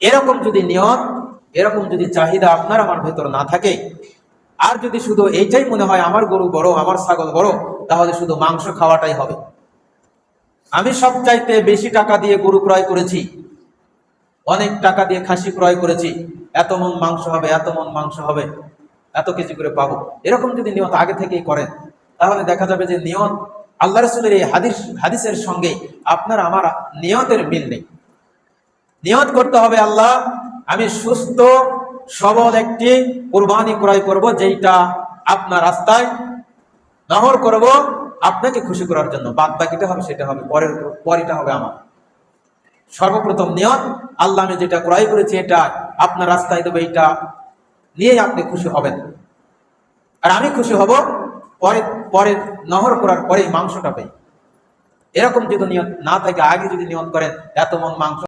এরকম যদি নিয়ত, এরকম যদি চাহিদা আপনার আমার ভেতর না থাকে, আর যদি শুধু এইটাই মনে হয় আমার গরু বড়, আমার ছাগল বড়, তাহলে শুধু মাংস খাওয়াটাই হবে। আমি সবচাইতে বেশি টাকা দিয়ে গরু ক্রয় করেছি, অনেক টাকা দিয়ে খাসি ক্রয় করেছি, এত মন মাংস হবে, এত মন মাংস হবে, এত কেজি করে পাবো, এরকম যদি নিয়ত আগে থেকেই করেন, তাহলে দেখা যাবে যে নিয়ত আল্লাহ রাসূলের এই হাদিসের সঙ্গে আপনার আমার নিয়তের মিল নেই। নিয়ত করতে হবে, আল্লাহ আমি সুস্থ সবল একটি কুরবানি ক্রয় করব, যেইটা আপনার রাস্তায় নহর করব আপনাকে খুশি করার জন্য। বাদ বাকিটা হবে, সেটা হবে পরেরটা হবে আমার। সর্বপ্রথম নিয়ত, আল্লাহ আমি যেটা ক্রয় করেছি এটা আপনার রাস্তায় দেবো, এইটা নিয়েই আপনি খুশি হবেন, আর আমি খুশি হব পরে পরে নহর করার পরেই মাংসটা পাই। এরকম যদি নিয়ত না থাকে, আগে যদি নিয়ত করেন এত মন মাংস